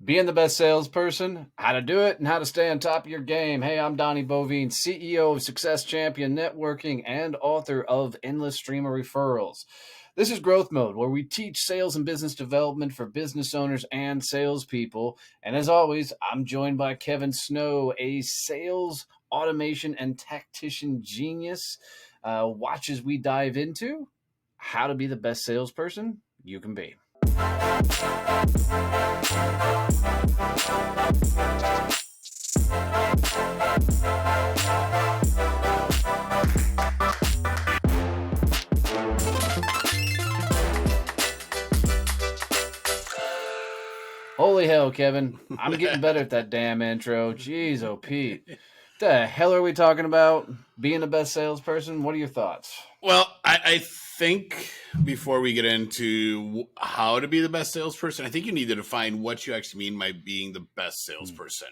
Being the best salesperson, how to do it, and how to stay on top of your game. Hey, I'm Donnie Bovine, CEO of Success Champion Networking and author of Endless Stream of Referrals. This is Growth Mode, where we teach sales and business development for business owners and salespeople. And as always, I'm joined by Kevin Snow, a sales automation and tactician genius. Watch as we dive into how to be the best salesperson you can be. Holy hell, Kevin. I'm getting better at that damn intro. Jeez, oh Pete. The hell are we talking about? Being the best salesperson? What are your thoughts? Well, I think before we get into how to be the best salesperson, I think you need to define what you actually mean by being the best salesperson.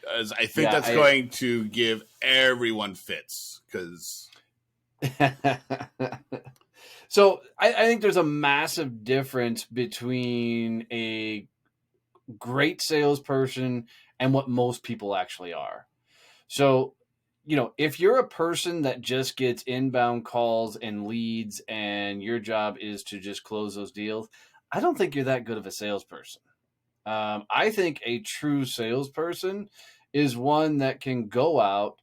Because I think that's going to give everyone fits. Because So I think there's a massive difference between a great salesperson and what most people actually are. So, if you're a person that just gets inbound calls and leads and your job is to just close those deals, I don't think you're that good of a salesperson. I think a true salesperson is one that can go out,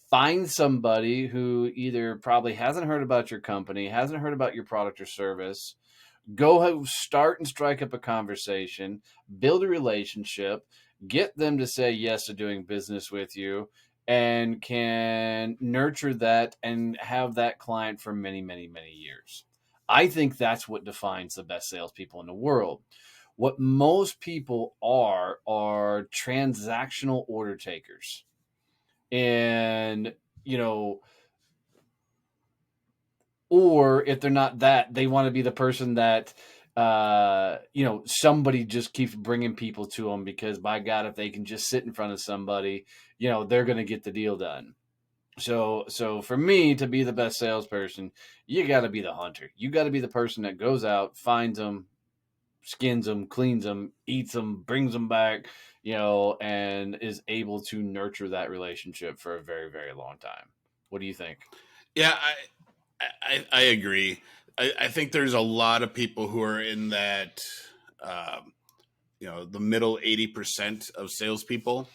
find somebody who either probably hasn't heard about your company, hasn't heard about your product or service, go start and strike up a conversation, build a relationship, get them to say yes to doing business with you, and can nurture that and have that client for many, many, many years. I think that's what defines the best salespeople in the world. What most people are transactional order takers. And, or if they're not that, they want to be the person that, somebody just keeps bringing people to them because, by God, if they can just sit in front of somebody, they're going to get the deal done. So for me to be the best salesperson, you got to be the hunter. You got to be the person that goes out, finds them, skins them, cleans them, eats them, brings them back, and is able to nurture that relationship for a very, very long time. What do you think? Yeah, I agree. I think there's a lot of people who are in that, the middle 80% of salespeople.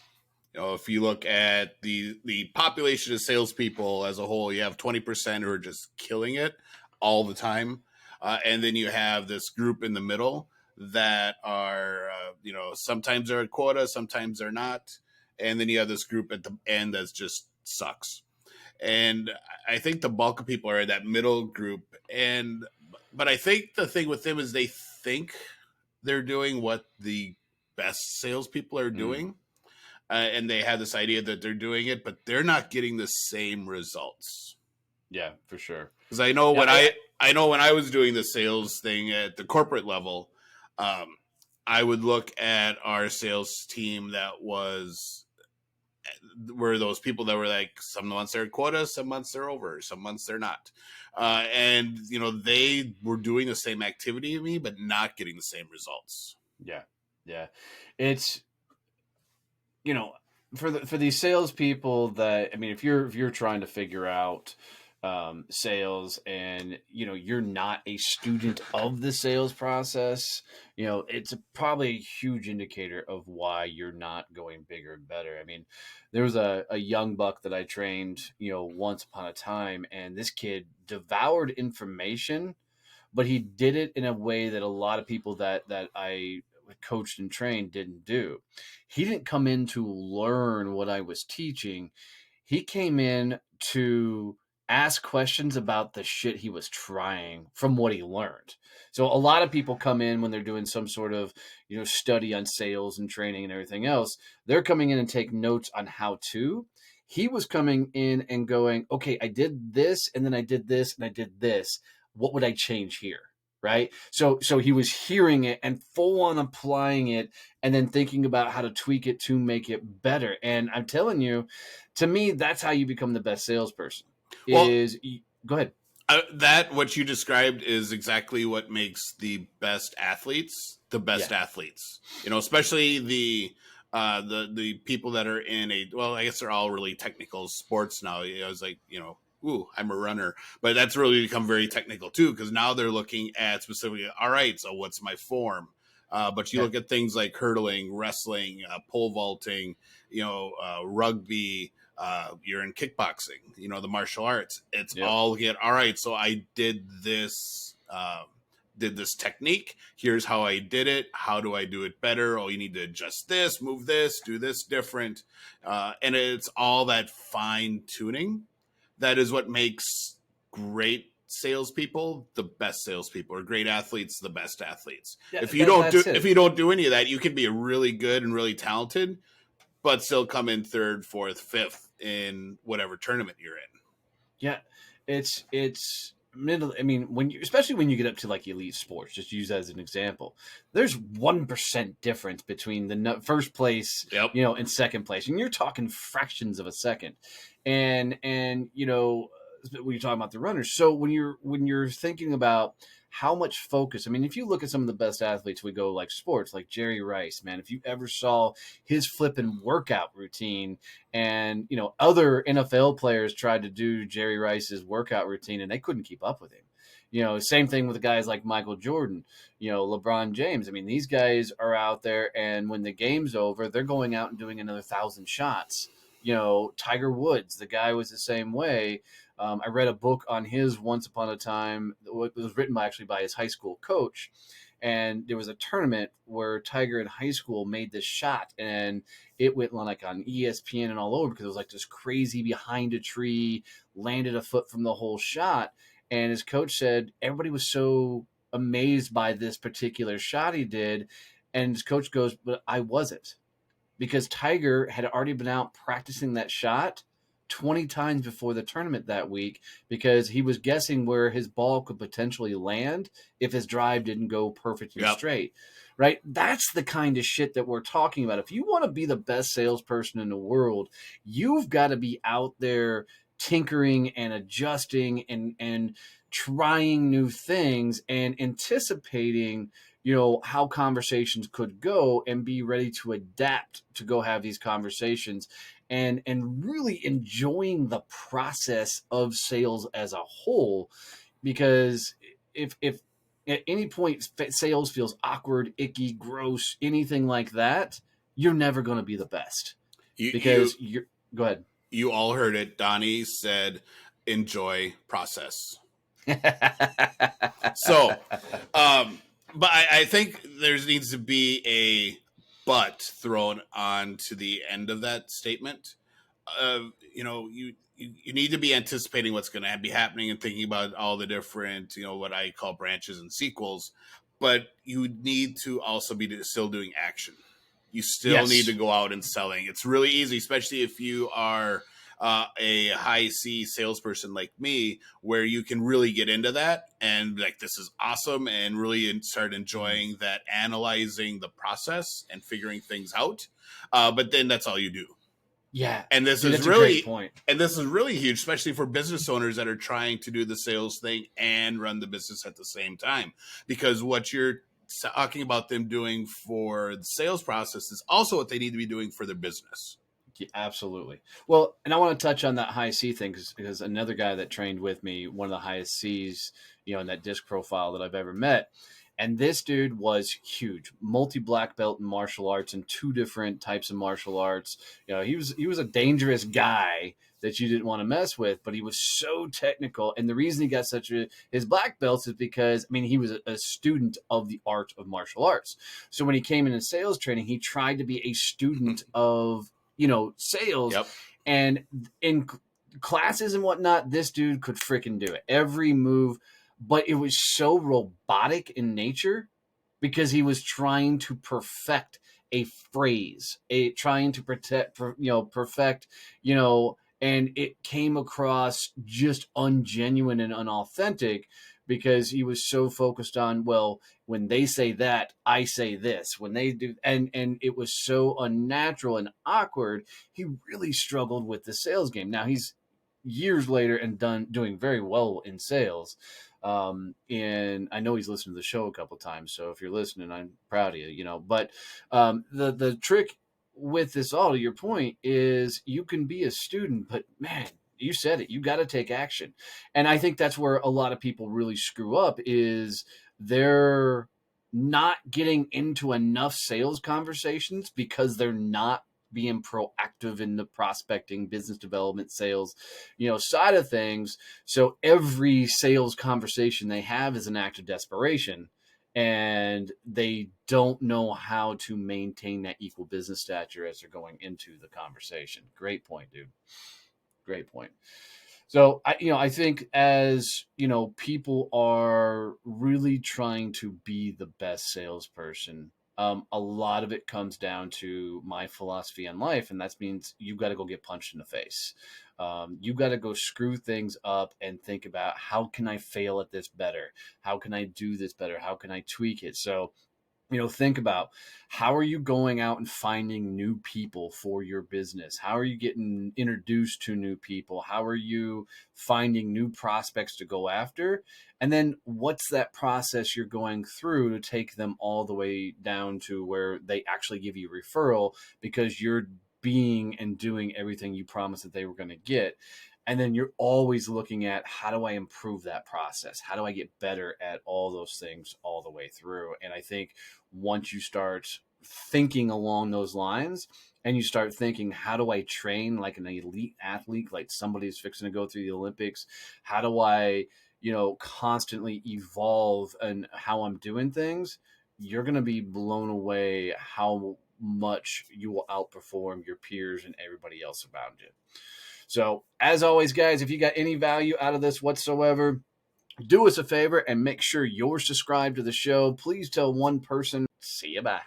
If you look at the population of salespeople as a whole, you have 20% who are just killing it all the time. And then you have this group in the middle that are, sometimes they're at quota, sometimes they're not. And then you have this group at the end that just sucks. And I think the bulk of people are in that middle group. But I think the thing with them is they think they're doing what the best salespeople are doing. And they have this idea that they're doing it, but they're not getting the same results. Yeah, for sure. Because I know when I was doing the sales thing at the corporate level, I would look at our sales team that were those people that were like, some months they're at quota, some months they're over, some months they're not. And they were doing the same activity as me, but not getting the same results. Yeah. It's, for these salespeople that, if you're trying to figure out sales and you're not a student of the sales process, it's probably a huge indicator of why you're not going bigger and better. There was a young buck that I trained once upon a time, and this kid devoured information, but he did it in a way that a lot of people that I coached and trained didn't do. He didn't come in to learn what I was teaching. He came in to ask questions about the shit he was trying from what he learned. So a lot of people come in when they're doing some sort of, study on sales and training and everything else. They're coming in and take notes on how to. He was coming in and going, okay, I did this, and then I did this, and I did this. What would I change here? Right. So he was hearing it and full on applying it and then thinking about how to tweak it to make it better. And I'm telling you, to me, that's how you become the best salesperson. Go ahead. That what you described is exactly what makes the best athletes. the best Yeah. athletes. Especially the people that are in well, I guess they're all really technical sports now. I was like, ooh, I'm a runner, but that's really become very technical too, because now they're looking at specifically, all right, so what's my form? But you Yeah. look at things like hurdling, wrestling, pole vaulting, rugby, you're in kickboxing, the martial arts. It's Yep. all get all right. So I did this technique. Here's how I did it. How do I do it better? Oh, you need to adjust this, move this, do this different. And it's all that fine tuning that is what makes great salespeople the best salespeople, or great athletes the best athletes. Yeah. If you don't do That's if it. you don't do any of that, you can be really good and really talented, but still come in third, fourth, fifth in whatever tournament you're in. Yeah, it's middle. I mean, especially when you get up to like elite sports, just use that as an example. There's 1% difference between the first place, Yep. and second place, and you're talking fractions of a second. And when you're talking about the runners, so when you're thinking about how much focus, I mean, if you look at some of the best athletes, we go like sports, like Jerry Rice, man. If you ever saw his flipping workout routine, and other NFL players tried to do Jerry Rice's workout routine, and they couldn't keep up with him. Same thing with guys like Michael Jordan, LeBron James. I mean, these guys are out there, and when the game's over, they're going out and doing another 1,000 shots. Tiger Woods, the guy was the same way. I read a book on his once upon a time. It was written by his high school coach, and there was a tournament where Tiger in high school made this shot, and it went like on ESPN and all over, because it was like this crazy behind a tree, landed a foot from the whole shot. And his coach said everybody was so amazed by this particular shot he did. And his coach goes, but I wasn't, because Tiger had already been out practicing that shot 20 times before the tournament that week, because he was guessing where his ball could potentially land if his drive didn't go perfect and Yep. straight. Right? That's the kind of shit that we're talking about. If you want to be the best salesperson in the world, you've got to be out there tinkering and adjusting and trying new things and anticipating how conversations could go, and be ready to adapt to go have these conversations, and really enjoying the process of sales as a whole. Because if at any point sales feels awkward, icky, gross, anything like that, you're never going to be the best, You you because you're go ahead. you all heard it. Donnie said, "Enjoy process." So, um, but I think there needs to be a but thrown on to the end of that statement. You need to be anticipating what's going to be happening and thinking about all the different, what I call branches and sequels. But you need to also be still doing action. You still need to Yes. go out and selling. It's really easy, especially if you are a high C salesperson like me, where you can really get into that and like, this is awesome, and really start Mhm. enjoying that, analyzing the process and figuring things out. But then that's all you do. Yeah, And this dude, is that's a great really point. and this is really huge, especially for business owners that are trying to do the sales thing and run the business at the same time. Because what you're talking about them doing for the sales process is also what they need to be doing for their business. Yeah, absolutely. Well, and I want to touch on that high C thing, because another guy that trained with me, one of the highest C's, in that disc profile that I've ever met. And this dude was huge, multi black belt in martial arts and two different types of martial arts. He was a dangerous guy that you didn't want to mess with, but he was so technical. And the reason he got his black belts is because, I mean, he was a student of the art of martial arts. So when he came into sales training, he tried to be a student of sales. Yep. And in classes and whatnot, this dude could freaking do it. Every move, but it was so robotic in nature, because he was trying to perfect a phrase, trying to perfect, and it came across just ungenuine and unauthentic, because he was so focused on, well, when they say that, I say this. When they do, and it was so unnatural and awkward. He really struggled with the sales game. Now he's years later and doing very well in sales, And I know he's listened to the show a couple of times. So if you're listening, I'm proud of you, but the trick with this, all to your point, is you can be a student, but man, you said it, you got to take action. And I think that's where a lot of people really screw up, is they're not getting into enough sales conversations because they're not being proactive in the prospecting, business development, sales, side of things. So every sales conversation they have is an act of desperation, and they don't know how to maintain that equal business stature as they're going into the conversation. Great point, dude. Great point. So I think, as people are really trying to be the best salesperson. A lot of it comes down to my philosophy on life, and that means you got to go get punched in the face. You got to go screw things up and think about, how can I fail at this better? How can I do this better? How can I tweak it? So think about, how are you going out and finding new people for your business? How are you getting introduced to new people? How are you finding new prospects to go after? And then what's that process you're going through to take them all the way down to where they actually give you a referral, because you're being and doing everything you promised that they were going to get. And then you're always looking at, how do I improve that process? How do I get better at all those things all the way through? And I think once you start thinking along those lines, and you start thinking, how do I train like an elite athlete, like somebody who's fixing to go through the Olympics? How do I, constantly evolve in how I'm doing things? You're going to be blown away how much you will outperform your peers and everybody else around you. So, as always, guys, if you got any value out of this whatsoever, do us a favor and make sure you're subscribed to the show. Please tell one person. See you. Bye.